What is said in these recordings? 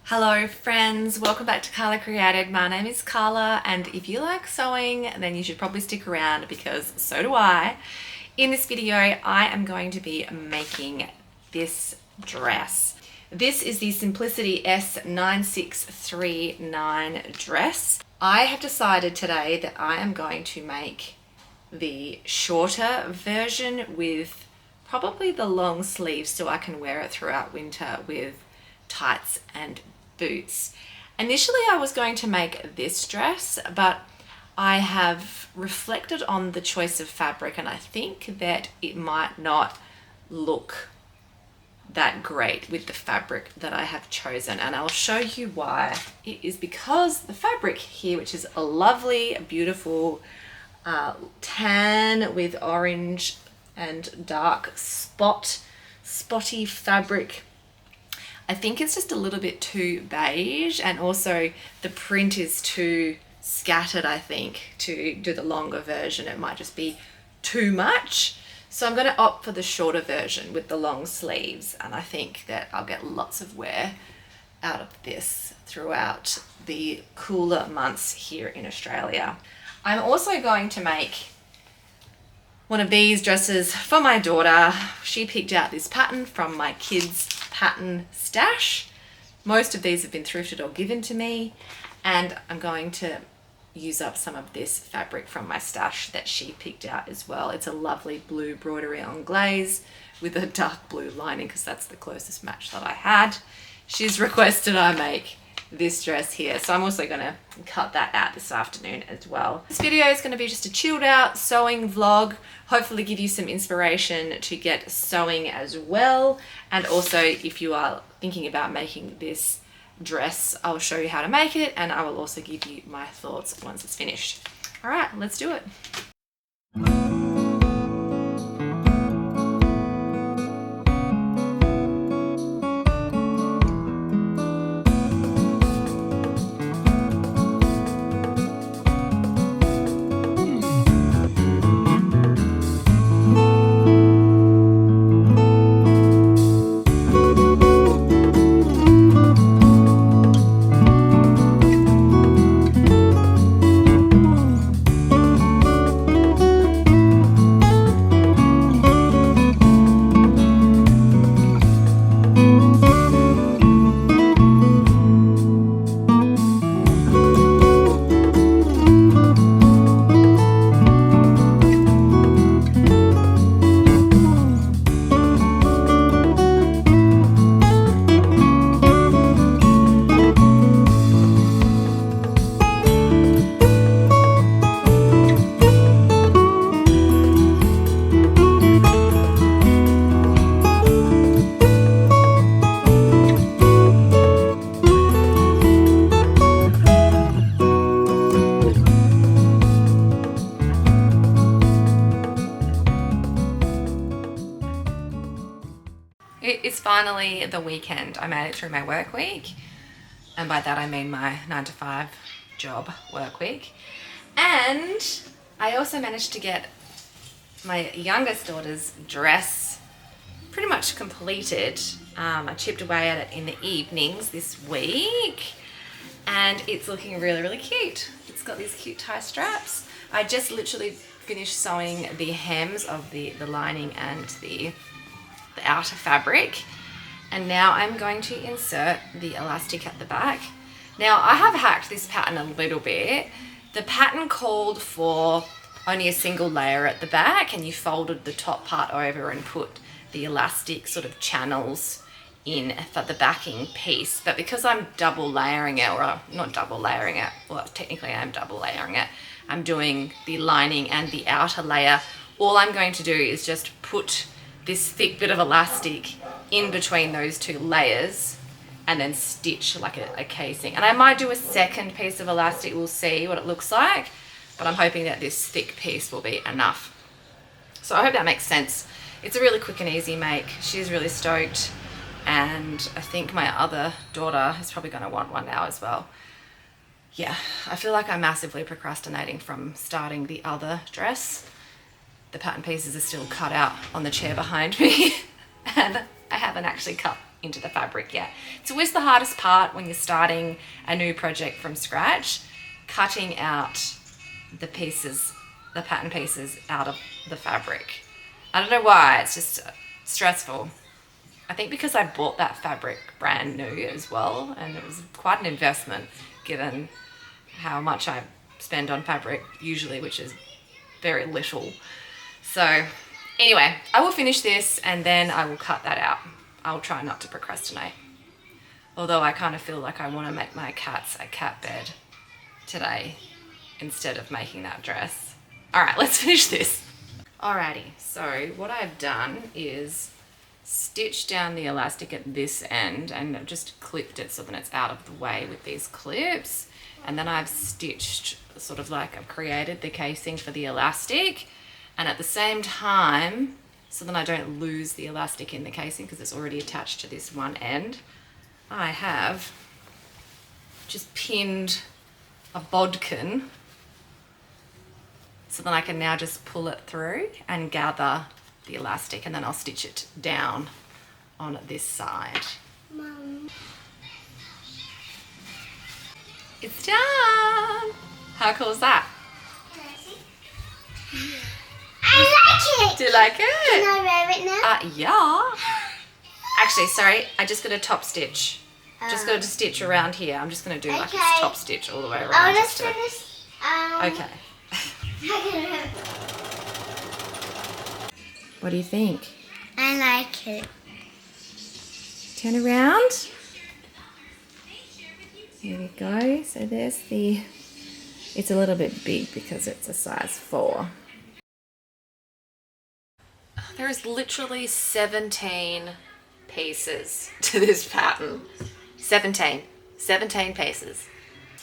Hello friends, welcome back to Karla Created. My name is Karla, and if you like sewing then you should probably stick around because so do I. In this video I am going to be making this dress. This is the Simplicity S9639 dress. I have decided today that I am going to make the shorter version with probably the long sleeves so I can wear it throughout winter with tights and boots. Initially I was going to make this dress, but I have reflected on the choice of fabric and I think that it might not look that great with the fabric that I have chosen, and I'll show you why. It is because the fabric here, which is a lovely beautiful tan with orange and dark spotty fabric, I think it's just a little bit too beige, and also the print is too scattered. I think to do the longer version it might just be too much, so I'm going to opt for the shorter version with the long sleeves, and I think that I'll get lots of wear out of this throughout the cooler months here in Australia. I'm also going to make one of these dresses for my daughter. She picked out this pattern from my kids' pattern stash. Most of these have been thrifted or given to me, and I'm going to use up some of this fabric from my stash that she picked out as well. It's a lovely blue broderie on glaze with a dark blue lining because that's the closest match that I had. She's requested I make this dress here, so I'm also going to cut that out this afternoon as well. This video is going to be just a chilled out sewing vlog, hopefully give you some inspiration to get sewing as well, and also if you are thinking about making this dress, I'll show you how to make it and I will also give you my thoughts once it's finished. All right, let's do it. It is finally the weekend. I made it through my work week, and by that I mean my 9-to-5 job work week. And I also managed to get my youngest daughter's dress pretty much completed. I chipped away at it in the evenings this week and it's looking really cute. It's got these cute tie straps. I just literally finished sewing the hems of the lining and the outer fabric, and now I'm going to insert the elastic at the back. Now I have hacked this pattern a little bit. The pattern called for only a single layer at the back, and you folded the top part over and put the elastic sort of channels in for the backing piece. But because I'm double layering it, or not double layering it, well technically I am double layering it, I'm doing the lining and the outer layer. All I'm going to do is just put this thick bit of elastic in between those two layers and then stitch like a casing. And I might do a second piece of elastic, we'll see what it looks like, but I'm hoping that this thick piece will be enough. So I hope that makes sense. It's a really quick and easy make. She's really stoked, and I think my other daughter is probably going to want one now as well. Yeah, I feel like I'm massively procrastinating from starting the other dress. The pattern pieces are still cut out on the chair behind me and I haven't actually cut into the fabric yet. It's always the hardest part when you're starting a new project from scratch, cutting out the pieces, the pattern pieces out of the fabric. I don't know why, it's just stressful. I think because I bought that fabric brand new as well, and it was quite an investment given how much I spend on fabric usually, which is very little. So anyway, I will finish this and then I will cut that out. I'll try not to procrastinate. Although I kind of feel like I want to make my cats a cat bed today instead of making that dress. All right, let's finish this. Alrighty, so what I've done is stitched down the elastic at this end and just clipped it so that it's out of the way with these clips. And then I've stitched sort of like I've created the casing for the elastic, and at the same time, so that I don't lose the elastic in the casing because it's already attached to this one end, I have just pinned a bodkin so that I can now just pull it through and gather the elastic, and then I'll stitch it down on this side. Mom. It's done! How cool is that? Can I see? I like it! Do you like it? Can I wear it now? Yeah. Actually, sorry, I just got a top stitch. Just got to stitch around here. I'm just going to do like a top stitch all the way around. I want to finish. Okay. What do you think? I like it. Turn around. Here we go. So there's the, it's a little bit big because it's a size 4. There is literally 17 pieces to this pattern. 17 pieces.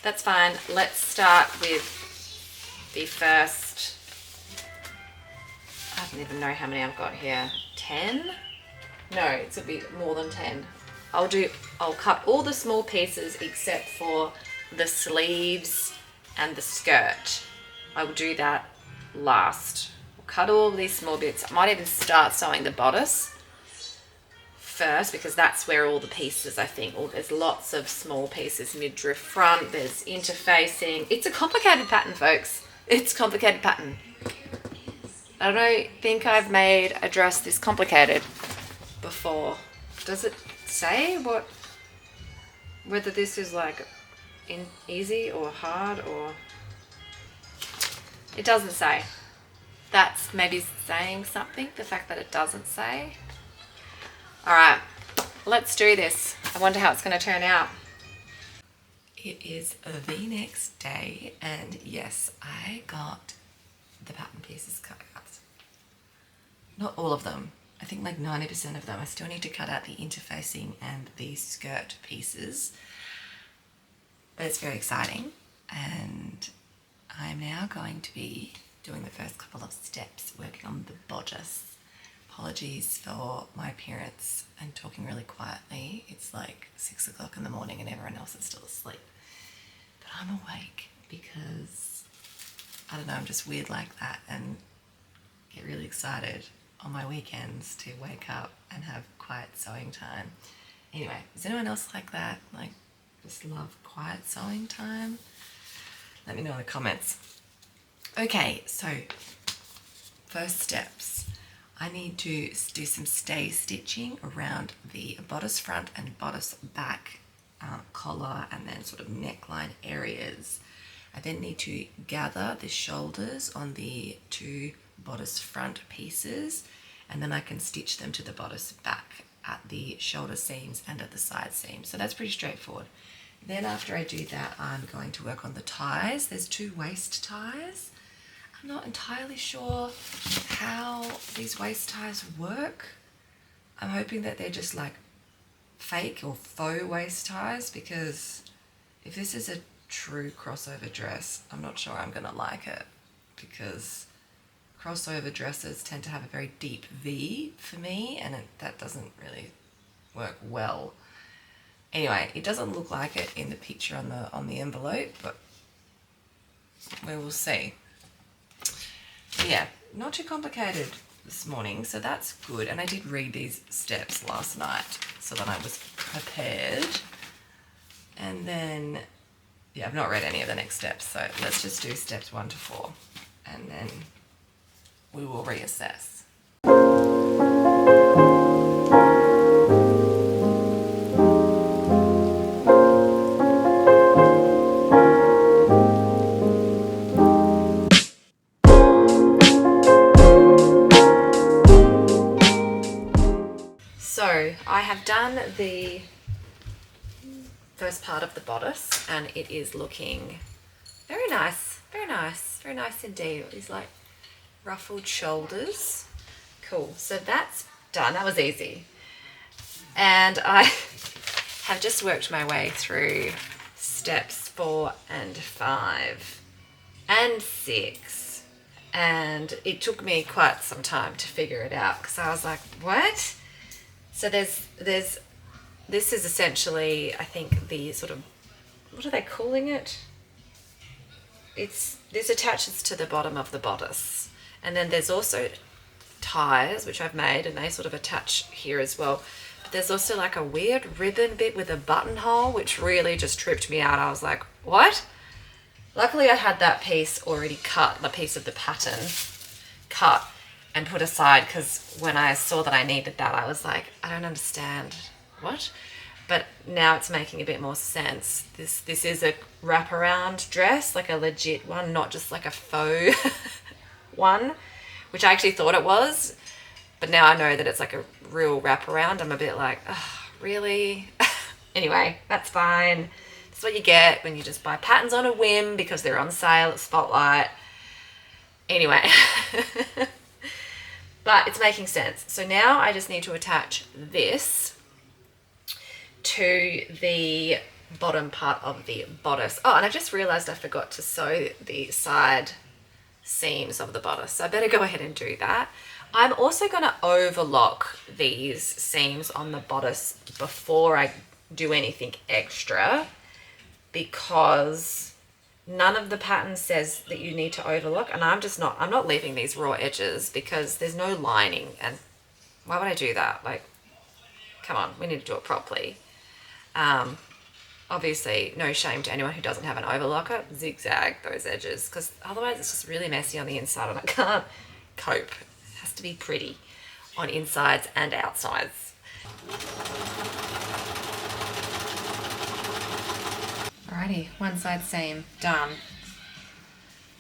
That's fine. Let's start with the first, I don't even know how many I've got here. 10? No, it's a bit more than 10. I'll cut all the small pieces except for the sleeves and the skirt. I will do that last. I'll cut all these small bits. I might even start sewing the bodice first because that's where all the pieces, I think, there's lots of small pieces, midriff front, there's interfacing. It's a complicated pattern, folks. It's a complicated pattern. I don't think I've made a dress this complicated before. Does it say whether this is like easy or hard, or it doesn't say? That's maybe saying something, the fact that it doesn't say. All right, let's do this. I wonder how it's going to turn out. It is the next day, and yes, I got the pattern pieces cut out. Not all of them. I think like 90% of them. I still need to cut out the interfacing and the skirt pieces, but it's very exciting, and I'm now going to be doing the first couple of steps working on the bodice. Apologies for my appearance and talking really quietly. It's like 6 o'clock in the morning and everyone else is still asleep. But I'm awake because, I don't know, I'm just weird like that and get really excited on my weekends to wake up and have quiet sewing time. Anyway, is anyone else like that? Like, just love quiet sewing time? Let me know in the comments. Okay, so first steps. I need to do some stay stitching around the bodice front and bodice back collar and then sort of neckline areas. I then need to gather the shoulders on the 2 bodice front pieces, and then I can stitch them to the bodice back at the shoulder seams and at the side seams. So that's pretty straightforward. Then after I do that, I'm going to work on the ties. There's 2 waist ties. I'm not entirely sure how these waist ties work. I'm hoping that they're just like fake or faux waist ties, because if this is a true crossover dress, I'm not sure I'm gonna like it, because crossover dresses tend to have a very deep V for me, and that doesn't really work well. Anyway, it doesn't look like it in the picture on the envelope, but we will see. Yeah, not too complicated this morning, so that's good. And I did read these steps last night, so that I was prepared. And then, yeah, I've not read any of the next steps, so let's just do steps 1 to 4, and then we will reassess. So I have done the first part of the bodice, and it is looking very nice, very nice, very nice indeed. These like ruffled shoulders. Cool. So that's done. That was easy. And I have just worked my way through steps 4 and 5 and 6. And it took me quite some time to figure it out, because I was like, what? So this is essentially, I think, the sort of, what are they calling it? This attaches to the bottom of the bodice. And then there's also ties, which I've made, and they sort of attach here as well. But there's also like a weird ribbon bit with a buttonhole, which really just tripped me out. I was like, what? Luckily I had that piece already cut, the piece of the pattern cut and put aside, because when I saw that I needed that, I was like, I don't understand. What? But now it's making a bit more sense. This is a wraparound dress, like a legit one, not just like a faux one, which I actually thought it was. But now I know that it's like a real wraparound. I'm a bit like, oh, really? Anyway, that's fine. That's what you get when you just buy patterns on a whim because they're on sale at Spotlight. Anyway. But it's making sense. So now I just need to attach this to the bottom part of the bodice. Oh, and I just realized I forgot to sew the side seams of the bodice. So I better go ahead and do that. I'm also going to overlock these seams on the bodice before I do anything extra, because none of the pattern says that you need to overlock, and I'm not leaving these raw edges because there's no lining, and why would I do that? Like, come on, we need to do it properly. Obviously no shame to anyone who doesn't have an overlocker. Zigzag those edges, because otherwise it's just really messy on the inside and I can't cope. It has to be pretty on insides and outsides. Alrighty, one side seam done.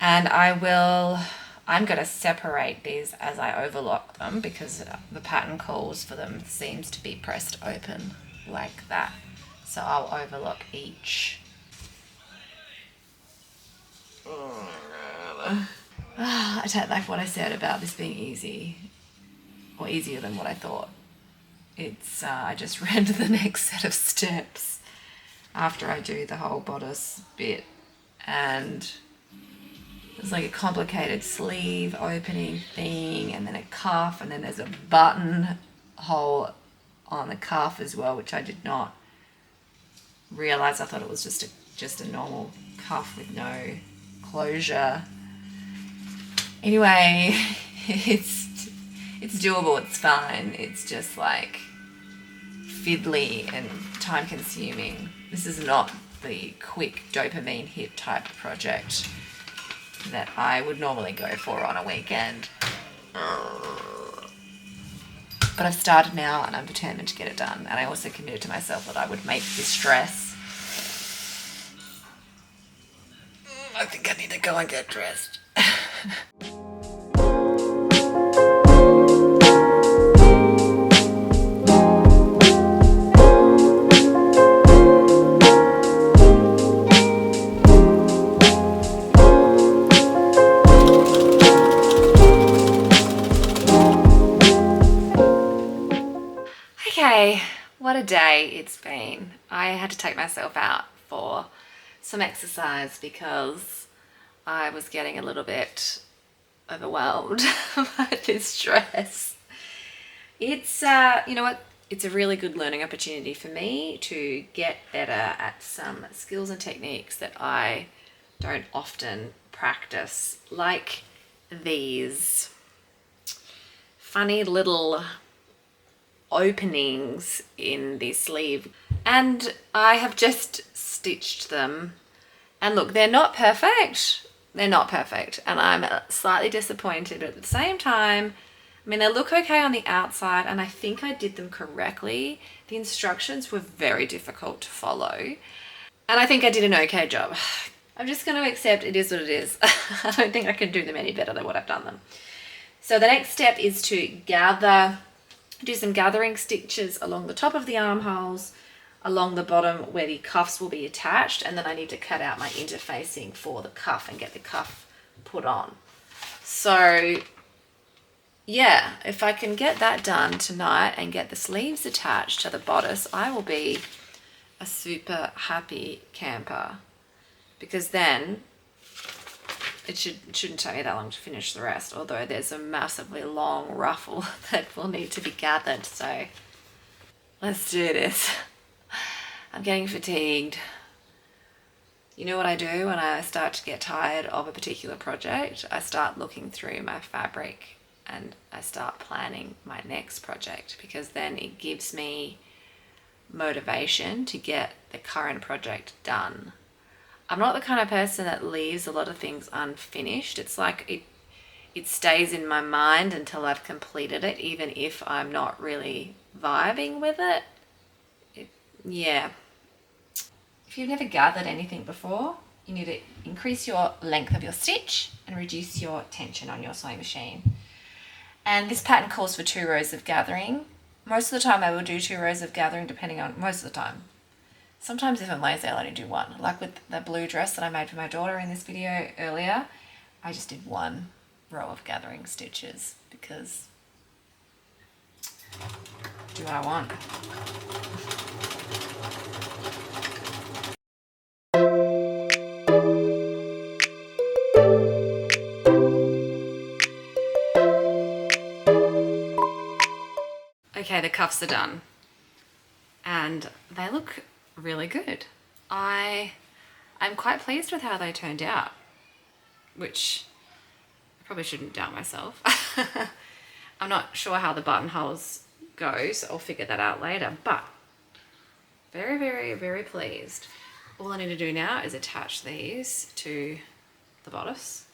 And I'm going to separate these as I overlock them, because the pattern calls for them seams to be pressed open like that. So I'll overlock each. Oh my God. I don't like what I said about this being easy, or easier than what I thought. It's, I just read the next set of steps after I do the whole bodice bit, and there's like a complicated sleeve opening thing, and then a cuff, and then there's a button hole on the cuff as well, which I did not realize. I thought it was just a normal cuff with no closure. Anyway, it's doable, it's fine. It's just like fiddly and time consuming. This is not the quick dopamine hit type project that I would normally go for on a weekend. But I've started now and I'm determined to get it done. And I also committed to myself that I would make this dress. I think I need to go and get dressed. Okay, what a day it's been. I had to take myself out for some exercise because I was getting a little bit overwhelmed by this dress. It's, you know what? It's a really good learning opportunity for me to get better at some skills and techniques that I don't often practice, like these funny little openings in the sleeve, and I have just stitched them. And look, they're not perfect. They're not perfect, and I'm slightly disappointed, but at the same time, I mean, they look okay on the outside, and I think I did them correctly. The instructions were very difficult to follow, and I think I did an okay job. I'm just going to accept it is what it is. I don't think I can do them any better than what I've done them. So the next step is to do some gathering stitches along the top of the armholes, along the bottom where the cuffs will be attached, and then I need to cut out my interfacing for the cuff and get the cuff put on. So yeah, if I can get that done tonight and get the sleeves attached to the bodice, I will be a super happy camper, because then it shouldn't take me that long to finish the rest, although there's a massively long ruffle that will need to be gathered. So let's do this. I'm getting fatigued. You know what I do when I start to get tired of a particular project? I start looking through my fabric and I start planning my next project, because then it gives me motivation to get the current project done. I'm not the kind of person that leaves a lot of things unfinished. It's like it stays in my mind until I've completed it, even if I'm not really vibing with it. Yeah. If you've never gathered anything before, you need to increase your length of your stitch and reduce your tension on your sewing machine. And this pattern calls for 2 rows of gathering. Most of the time I will do 2 rows of gathering, depending on, most of the time. Sometimes if I'm lazy, I'll only do 1. Like with the blue dress that I made for my daughter in this video earlier, I just did 1 row of gathering stitches, because do what I want. Okay, the cuffs are done and they look really good. I'm quite pleased with how they turned out, which I probably shouldn't doubt myself. I'm not sure how the buttonholes go, so I'll figure that out later, but very, very, very pleased. All I need to do now is attach these to the bodice.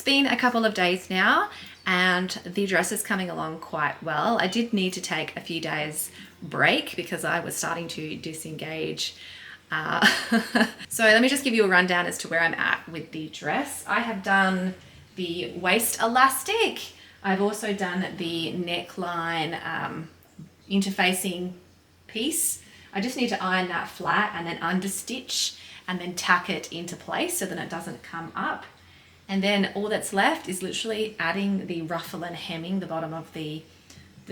Been a couple of days now and the dress is coming along quite well. I did need to take a few days break because I was starting to disengage. So let me just give you a rundown as to where I'm at with the dress. I have done the waist elastic. I've also done the neckline interfacing piece. I just need to iron that flat and then understitch and then tack it into place so that it doesn't come up. And then all that's left is literally adding the ruffle and hemming the bottom of the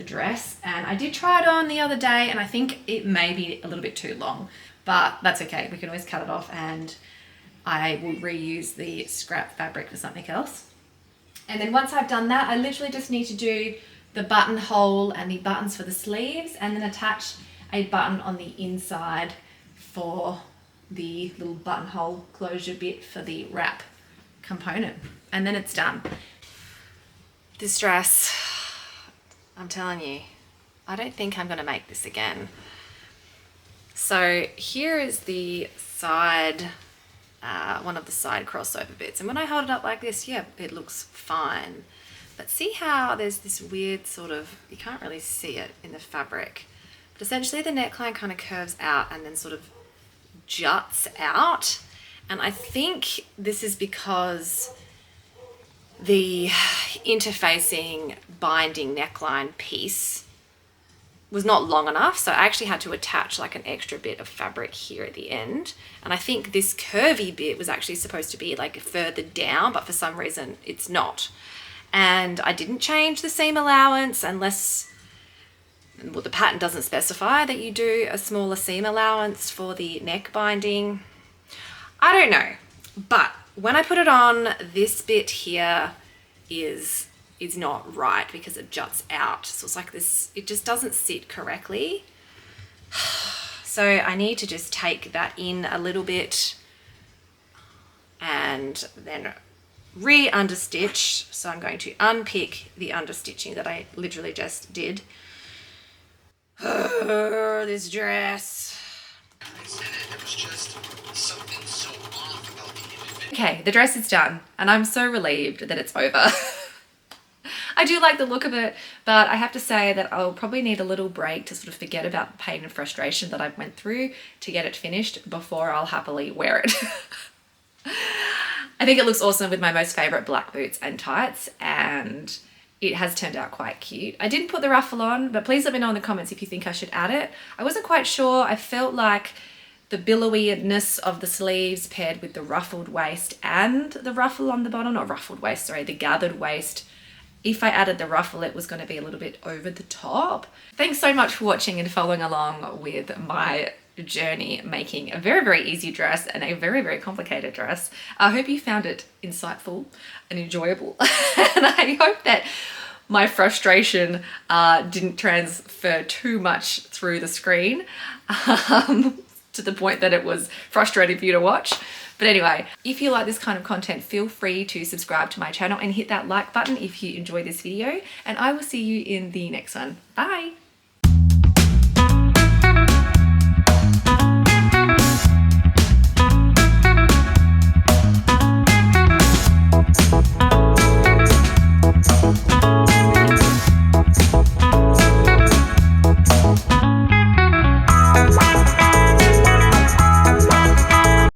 dress. And I did try it on the other day and I think it may be a little bit too long, but that's okay. We can always cut it off and I will reuse the scrap fabric for something else. And then once I've done that, I literally just need to do the buttonhole and the buttons for the sleeves and then attach a button on the inside for the little buttonhole closure bit for the wrap component, and then it's done. This dress, I'm telling you, I don't think I'm going to make this again. So here is the side, one of the side crossover bits, and when I hold it up like this, yeah, it looks fine. But see how there's this weird sort of, you can't really see it in the fabric, but essentially the neckline kind of curves out and then sort of juts out. And I think this is because the interfacing binding neckline piece was not long enough. So I actually had to attach like an extra bit of fabric here at the end. And I think this curvy bit was actually supposed to be like further down, but for some reason it's not. And I didn't change the seam allowance unless, well, the pattern doesn't specify that you do a smaller seam allowance for the neck binding. I don't know, but when I put it on, this bit here is not right because it juts out. So it's like this, it just doesn't sit correctly. So I need to just take that in a little bit and then re-understitch. So I'm going to unpick the understitching that I literally just did. Oh, this dress. I said it was just something so off about the image. Okay, the dress is done and I'm so relieved that it's over. I do like the look of it, but I have to say that I'll probably need a little break to sort of forget about the pain and frustration that I went through to get it finished before I'll happily wear it. I think it looks awesome with my most favorite black boots and tights, and it has turned out quite cute. I didn't put the ruffle on, but please let me know in the comments if you think I should add it. I wasn't quite sure. I felt like the billowiness of the sleeves paired with the ruffled waist and the ruffle on the bottom, not ruffled waist, sorry, the gathered waist. If I added the ruffle, it was going to be a little bit over the top. Thanks so much for watching and following along with my journey making a very, very easy dress and a very, very complicated dress. I hope you found it insightful and enjoyable. And I hope that my frustration didn't transfer too much through the screen to the point that it was frustrating for you to watch. But anyway, if you like this kind of content, feel free to subscribe to my channel and hit that like button if you enjoy this video, and I will see you in the next one. Bye.